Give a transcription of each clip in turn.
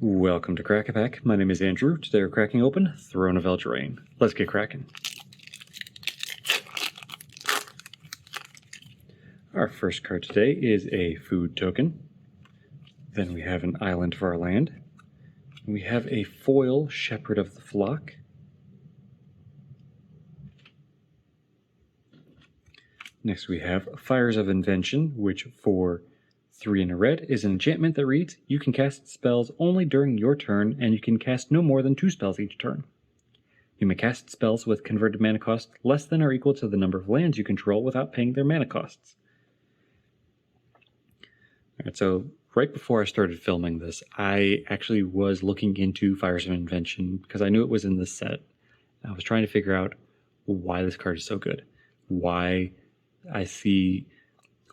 Welcome to Crack-A-Pack. My name is Andrew. Today we're cracking open Throne of Eldraine. Let's get cracking. Our first card today is a food token. Then we have an island for our land. We have a foil Shepherd of the Flock. Next we have Fires of Invention, which for 3 and a red is an enchantment that reads, you can cast spells only during your turn, and you can cast no more than 2 spells each turn. You may cast spells with converted mana cost less than or equal to the number of lands you control without paying their mana costs. Alright, so right before I started filming this, I actually was looking into Fires of Invention because I knew it was in this set. I was trying to figure out why this card is so good. Why I see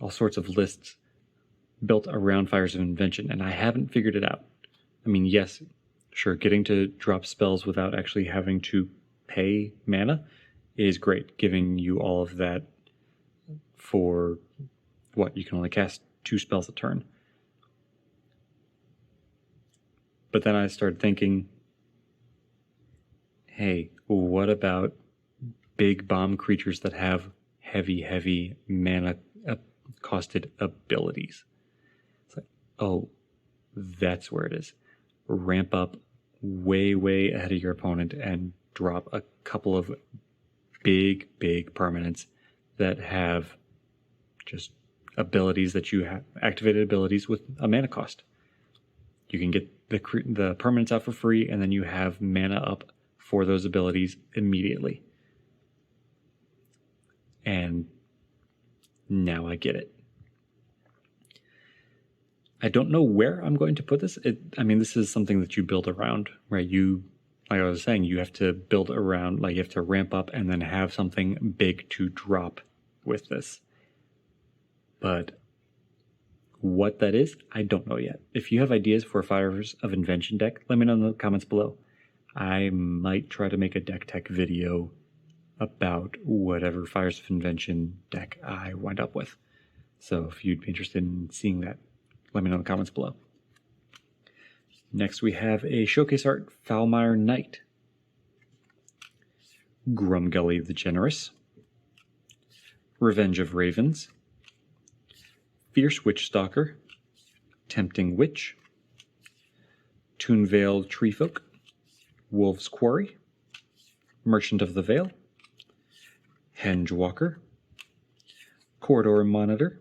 all sorts of lists built around Fires of Invention, and I haven't figured it out. I mean, yes, sure, getting to drop spells without actually having to pay mana is great, giving you all of that for, what, you can only cast 2 spells a turn. But then I started thinking, hey, what about big bomb creatures that have heavy mana costed abilities? Oh, that's where it is. Ramp up way ahead of your opponent and drop a couple of big permanents that have just abilities that you have, activated abilities with a mana cost. You can get the permanents out for free, and then you have mana up for those abilities immediately. And now I get it. I don't know where I'm going to put this. This is something that you build around, right? Like I was saying, you have to build around, like you have to ramp up and then have something big to drop with this. But what that is, I don't know yet. If you have ideas for a Fires of Invention deck, let me know in the comments below. I might try to make a deck tech video about whatever Fires of Invention deck I wind up with. So if you'd be interested in seeing that, let me know in the comments below. Next we have a showcase art Foulmire Knight, Grumgully the Generous, Revenge of Ravens, Fierce Witchstalker, Tempting Witch, Unveil Treefolk, Wolf's Quarry, Merchant of the Vale, Hengewalker, Corridor Monitor,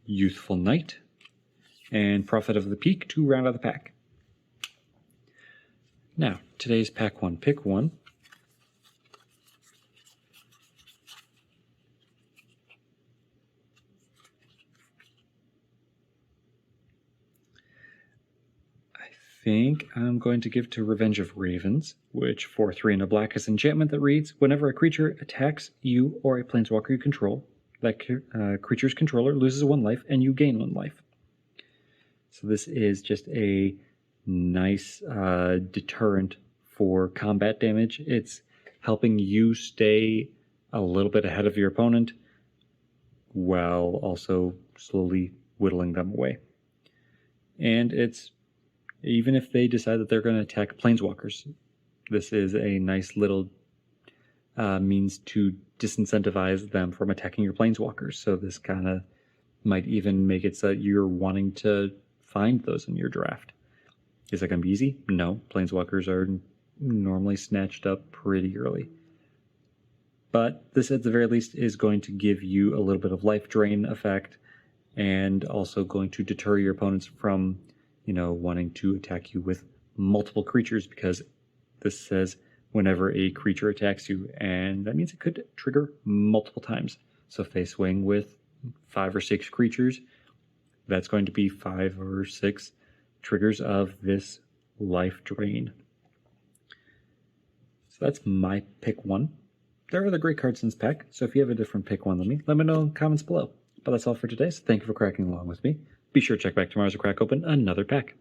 Youthful Knight, and Prophet of the Peak to round out the pack. Now, today's pack 1 pick 1. I think I'm going to give to Revenge of Ravens, which for 3 and a black is an enchantment that reads, whenever a creature attacks you or a planeswalker you control, that creature's controller loses 1 life and you gain 1 life. So this is just a nice deterrent for combat damage. It's helping you stay a little bit ahead of your opponent while also slowly whittling them away. And it's, even if they decide that they're going to attack planeswalkers, this is a nice little means to disincentivize them from attacking your planeswalkers. So this kind of might even make it so that you're wanting to find those in your draft. Is that going to be easy? No. Planeswalkers are normally snatched up pretty early. But this at the very least is going to give you a little bit of life drain effect, and also going to deter your opponents from, wanting to attack you with multiple creatures, because this says whenever a creature attacks you, and that means it could trigger multiple times. So if they swing with 5 or 6 creatures, that's going to be 5 or 6 triggers of this life drain. So that's my pick 1. There are other great cards in this pack, so if you have a different pick 1 than me, let me know in the comments below. But that's all for today, so thank you for cracking along with me. Be sure to check back tomorrow as I crack open another pack.